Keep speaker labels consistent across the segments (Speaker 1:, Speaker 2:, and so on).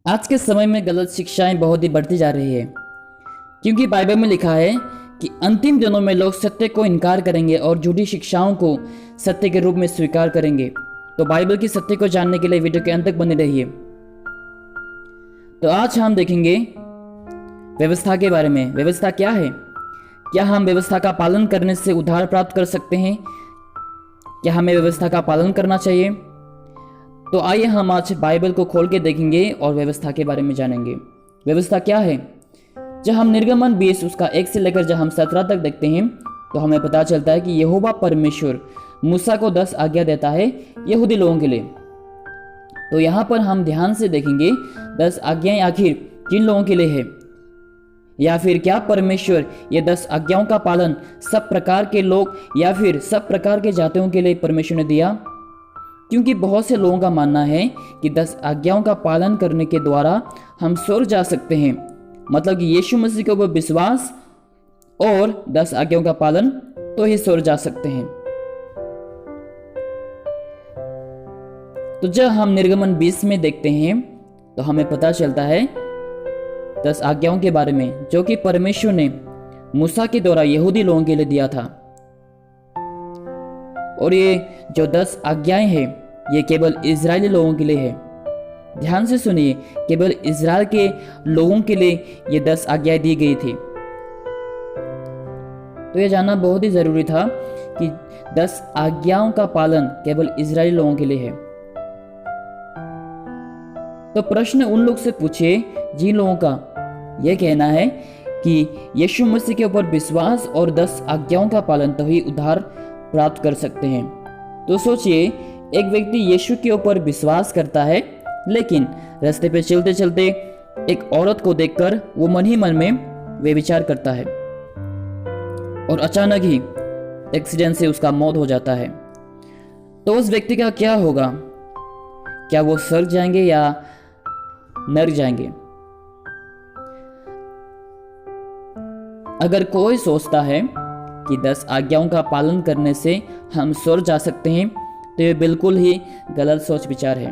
Speaker 1: आज के समय में गलत शिक्षाएं बहुत ही बढ़ती जा रही है, क्योंकि बाइबल में लिखा है कि अंतिम दिनों में लोग सत्य को इनकार करेंगे और झूठी शिक्षाओं को सत्य के रूप में स्वीकार करेंगे। तो बाइबल की सत्य को जानने के लिए वीडियो के अंत तक बने रहिए। तो आज हम देखेंगे व्यवस्था के बारे में। व्यवस्था क्या है? क्या हम व्यवस्था का पालन करने से उद्धार प्राप्त कर सकते हैं? क्या हमें व्यवस्था का पालन करना चाहिए? तो आइए हम आज बाइबल को खोल के देखेंगे और व्यवस्था के बारे में जानेंगे। व्यवस्था क्या है? जब हम निर्गमन 20 उसका 1 से लेकर जब हम 17 तक देखते हैं तो हमें पता चलता है कि यहोवा परमेश्वर मूसा को 10 आज्ञा देता है यहूदी लोगों के लिए। तो यहाँ पर हम ध्यान से देखेंगे 10 आज्ञाएं आखिर किन लोगों के लिए है, या फिर क्या परमेश्वर ये 10 आज्ञाओं का पालन सब प्रकार के लोग या फिर सब प्रकार के जातियों के लिए परमेश्वर ने दिया? क्योंकि बहुत से लोगों का मानना है कि 10 आज्ञाओं का पालन करने के द्वारा हम स्वर्ग जा सकते हैं, मतलब कि यीशु मसीह के ऊपर विश्वास और 10 आज्ञाओं का पालन तो ही स्वर्ग जा सकते हैं। तो जब हम निर्गमन 20 में देखते हैं तो हमें पता चलता है 10 आज्ञाओं के बारे में, जो कि परमेश्वर ने मूसा के द्वारा यहूदी लोगों के लिए दिया था। और ये जो 10 आज्ञाएं हैं ये केवल इजरायली लोगों के लिए है। ध्यान से सुनिए, केवल इजराइल के लोगों के लिए ये 10 आज्ञाएं दी गई थी। तो यह जानना बहुत ही जरूरी था कि 10 आज्ञाओं का पालन केवल इजरायली लोगों के लिए है। तो प्रश्न उन लोग से पूछे जिन लोगों का यह कहना है कि यीशु मसीह के ऊपर विश्वास और 10 आज्ञाओं का पालन तभी उद्धार प्राप्त कर सकते हैं। तो सोचिए, एक व्यक्ति यीशु के ऊपर विश्वास करता है, लेकिन रास्ते पे चलते चलते एक औरत को देखकर वो मन ही मन में वे विचार करता है और अचानक ही एक्सीडेंट से उसका मौत हो जाता है। तो उस व्यक्ति का क्या होगा? क्या वो स्वर्ग जाएंगे या नरक जाएंगे? अगर कोई सोचता है कि 10 आज्ञाओं का पालन करने से हम स्वर्ग जा सकते हैं तो ये बिल्कुल ही गलत सोच विचार है,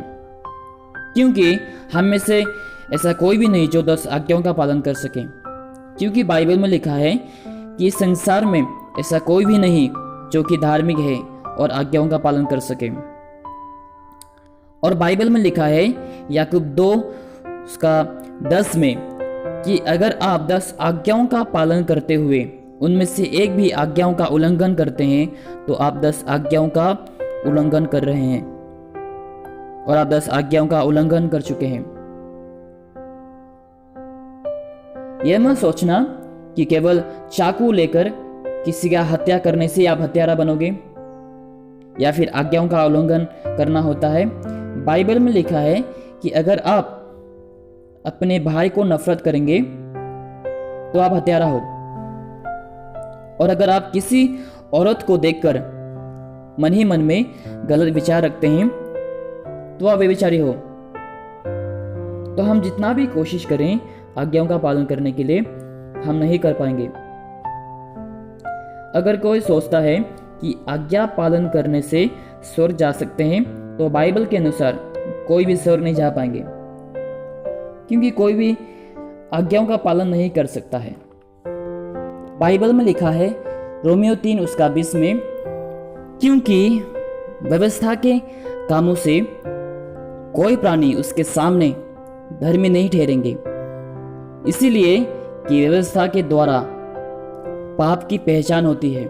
Speaker 1: क्योंकि हम में से ऐसा कोई भी नहीं जो 10 आज्ञाओं का पालन कर सके। क्योंकि बाइबल में लिखा है कि इस संसार में ऐसा कोई भी नहीं जो कि धार्मिक है और आज्ञाओं का पालन कर सके। और बाइबल में लिखा है याकूब 2 उसका 10 में कि अगर आप 10 आज्ञाओं का पालन करते हुए उनमें से एक भी आज्ञाओं का उल्लंघन करते हैं तो आप 10 आज्ञाओं का उल्लंघन कर रहे हैं और आप 10 आज्ञाओं का उल्लंघन कर चुके हैं। यह मत सोचना कि केवल चाकू लेकर किसी का हत्या करने से आप हत्यारा बनोगे या फिर आज्ञाओं का उल्लंघन करना होता है। बाइबल में लिखा है कि अगर आप अपने भाई को नफरत करेंगे तो आप हत्यारा हो, और अगर आप किसी औरत को देखकर मन ही मन में गलत विचार रखते हैं तो आप व्यभिचारी हो। तो हम जितना भी कोशिश करें आज्ञाओं का पालन करने के लिए, हम नहीं कर पाएंगे। अगर कोई सोचता है कि आज्ञा पालन करने से स्वर्ग जा सकते हैं तो बाइबल के अनुसार कोई भी स्वर्ग नहीं जा पाएंगे, क्योंकि कोई भी आज्ञाओं का पालन नहीं कर सकता है। बाइबल में लिखा है रोमियो 3 उसका 20 में, क्योंकि व्यवस्था के कामों से कोई प्राणी उसके सामने धर्मी नहीं ठहरेंगे, इसीलिए कि व्यवस्था के द्वारा पाप की पहचान होती है।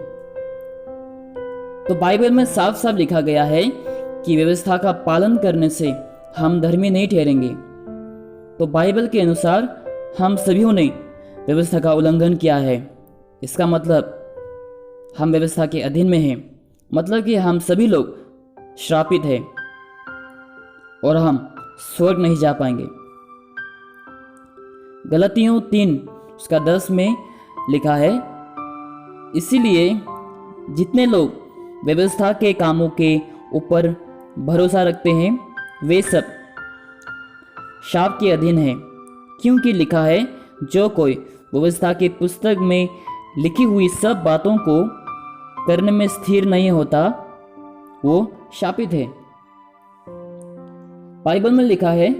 Speaker 1: तो बाइबल में साफ साफ लिखा गया है कि व्यवस्था का पालन करने से हम धर्मी नहीं ठहरेंगे। तो बाइबल के अनुसार हम सभी ने व्यवस्था का उल्लंघन किया है। इसका मतलब हम व्यवस्था के अधीन में हैं, मतलब कि हम सभी लोग श्रापित हैं और हम स्वर्ग नहीं जा पाएंगे। गलतियों 3 उसका 10 में लिखा है, इसीलिए जितने लोग व्यवस्था के कामों के ऊपर भरोसा रखते हैं वे सब शाप के अधीन हैं, क्योंकि लिखा है जो कोई व्यवस्था की पुस्तक में लिखी हुई सब बातों को करने में स्थिर नहीं होता वो शापित है। बाइबल में लिखा है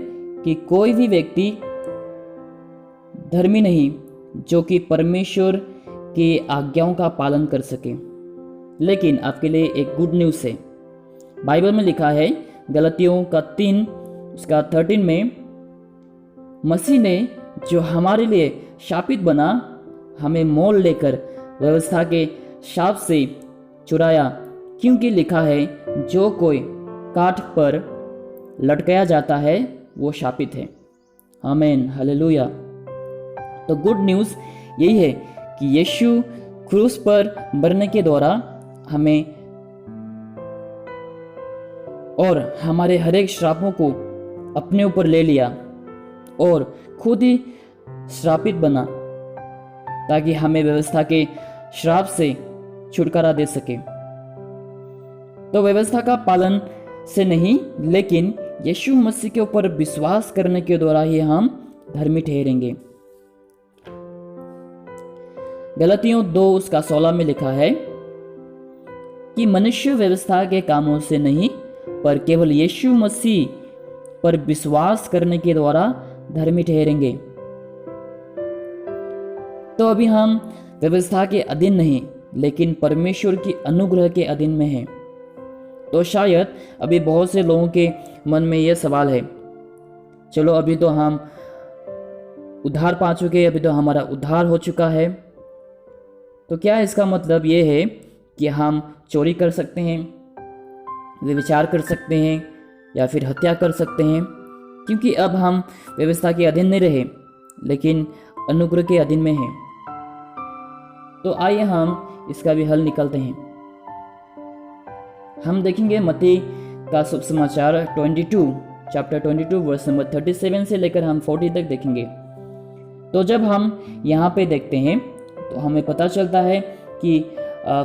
Speaker 1: कि कोई भी व्यक्ति धर्मी नहीं जो कि परमेश्वर की आज्ञाओं का पालन कर सके। लेकिन आपके लिए एक गुड न्यूज़ है। बाइबल में लिखा है गलतियों का 3 उसका 13 में, मसीह ने जो हमारे लिए शापित बना हमें मोल लेकर व्यवस्था के शाप से छुड़ाया, क्योंकि लिखा है जो कोई काठ पर लटकाया जाता है वो शापित है। आमीन, हालेलुया। तो गुड न्यूज़ यही है कि यीशु क्रूस पर मरने के द्वारा हमें और हमारे हर एक श्रापों को अपने ऊपर ले लिया और खुद ही श्रापित बना ताकि हमें व्यवस्था के श्राप से छुटकारा दे सके। तो व्यवस्था का पालन से नहीं, लेकिन यीशु मसीह के ऊपर विश्वास करने के द्वारा ही हम धर्मी ठहरेंगे। गलतियों 2 उसका 16 में लिखा है कि मनुष्य व्यवस्था के कामों से नहीं पर केवल यीशु मसीह पर विश्वास करने के द्वारा धर्मी ठहरेंगे। तो अभी हम व्यवस्था के अधीन नहीं लेकिन परमेश्वर की अनुग्रह के अधीन में हैं। तो शायद अभी बहुत से लोगों के मन में यह सवाल है, चलो अभी तो हम उद्धार पा चुके, अभी तो हमारा उद्धार हो चुका है, तो क्या इसका मतलब ये है कि हम चोरी कर सकते हैं, व्यभिचार कर सकते हैं या फिर हत्या कर सकते हैं, क्योंकि अब हम व्यवस्था के अधीन नहीं रहे लेकिन अनुग्रह के अधीन में हैं। तो आइए हम इसका भी हल निकालते हैं। हम देखेंगे मत्ती का शुभ समाचार 22 चैप्टर 22 वर्स नंबर 37 से लेकर हम 40 तक देखेंगे। तो जब हम यहाँ पे देखते हैं तो हमें पता चलता है कि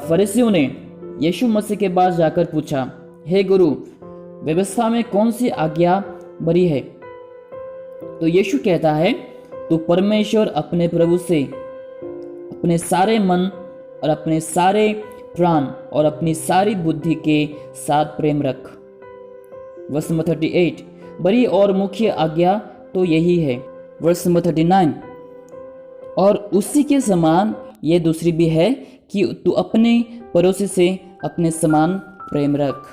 Speaker 1: फरीसियों ने यीशु मसीह के पास जाकर पूछा, हे गुरु, व्यवस्था में कौन सी आज्ञा बड़ी है? तो यीशु कहता है, तू परमेश्वर अपने प्रभु से अपने सारे मन और अपने सारे प्राण और अपनी सारी बुद्धि के साथ प्रेम रख। वर्स नंबर 38, बड़ी और मुख्य आज्ञा तो यही है। वर्स नंबर 39, और उसी के समान ये दूसरी भी है कि तू अपने पड़ोसी से अपने समान प्रेम रख।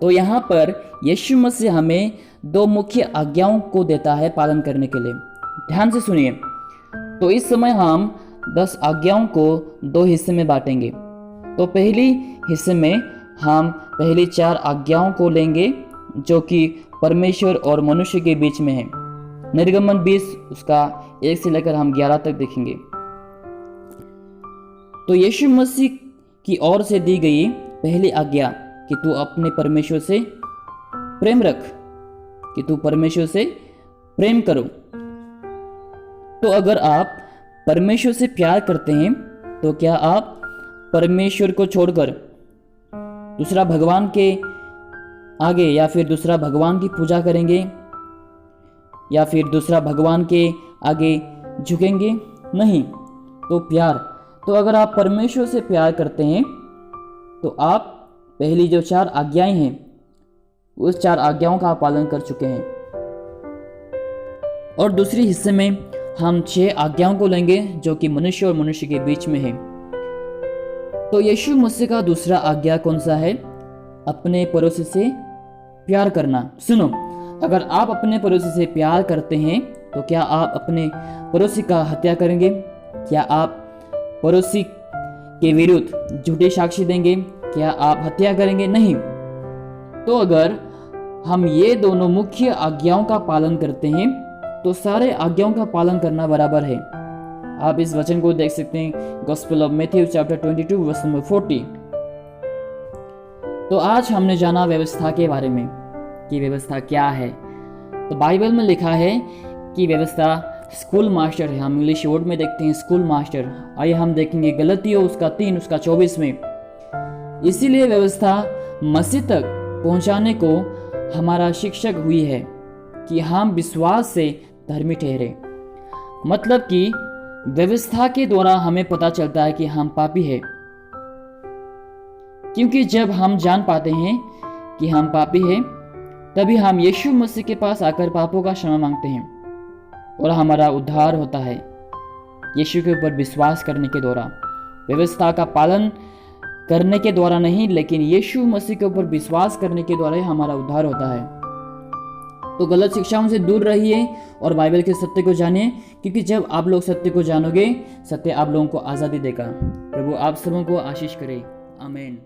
Speaker 1: तो यहाँ पर यीशु मसीह हमें 2 मुख्य आज्ञाओं को देता है पालन करने के लिए। ध्यान से सुनिए। तो इस समय हम 10 आज्ञाओं को 2 हिस्से में बांटेंगे। तो पहली हिस्से में हम पहली 4 आज्ञाओं को लेंगे जो कि परमेश्वर और मनुष्य के बीच में है। निर्गमन 20 उसका 1 से लेकर हम 11 तक देखेंगे। तो यीशु मसीह की ओर से दी गई पहली आज्ञा कि तू अपने परमेश्वर से प्रेम रख, कि तू परमेश्वर से प्रेम करो। तो अगर आप परमेश्वर से प्यार करते हैं तो क्या आप परमेश्वर को छोड़कर दूसरा भगवान के आगे या फिर दूसरा भगवान की पूजा करेंगे या फिर दूसरा भगवान के आगे झुकेंगे? नहीं। तो प्यार, तो अगर आप परमेश्वर से प्यार करते हैं तो आप पहली जो 4 आज्ञाएं हैं उस 4 आज्ञाओं का पालन कर चुके हैं। और दूसरी हिस्से में हम 6 आज्ञाओं को लेंगे जो कि मनुष्य और मनुष्य के बीच में है। तो यीशु मसीह का दूसरा आज्ञा कौन सा है? अपने पड़ोसी से प्यार करना। सुनो, अगर आप अपने पड़ोसी से प्यार करते हैं तो क्या आप अपने पड़ोसी का हत्या करेंगे? क्या आप पड़ोसी के विरुद्ध झूठे साक्षी देंगे? क्या आप हत्या करेंगे? नहीं। तो अगर हम ये दोनों मुख्य आज्ञाओं का पालन करते हैं तो सारे आज्ञाओं का पालन करना बराबर है। आप इस वचन को देख सकते हैं gospel of Matthew chapter 22 verse number 40। तो आज हमने जाना व्यवस्था के बारे में कि व्यवस्था क्या है। तो बाइबल में लिखा है कि व्यवस्था स्कूल मास्टर है। हम इंग्लिश वर्ड में देखते हैं स्कूल मास्टर। आइए हम देखेंगे गलतियों उसका 3 उसका 24 में, इसीलिए व्यवस्था मसीह तक पहुंचाने को हमारा शिक्षक हुई है कि हम विश्वास से धर्मी ठहरे। मतलब कि व्यवस्था के द्वारा हमें पता चलता है कि हम पापी हैं, क्योंकि जब हम जान पाते हैं कि हम पापी हैं तभी हम यीशु मसीह के पास आकर पापों का क्षमा मांगते हैं और हमारा उद्धार होता है। यीशु के ऊपर विश्वास करने के द्वारा, व्यवस्था का पालन करने के द्वारा नहीं, लेकिन यीशु मसीह के ऊपर विश्वास करने के द्वारा ही हमारा उद्धार होता है। तो गलत शिक्षाओं से दूर रहिए और बाइबल के सत्य को जानिए, क्योंकि जब आप लोग सत्य को जानोगे, सत्य आप लोगों को आज़ादी देगा। प्रभु आप सबों को आशीष करे। आमीन।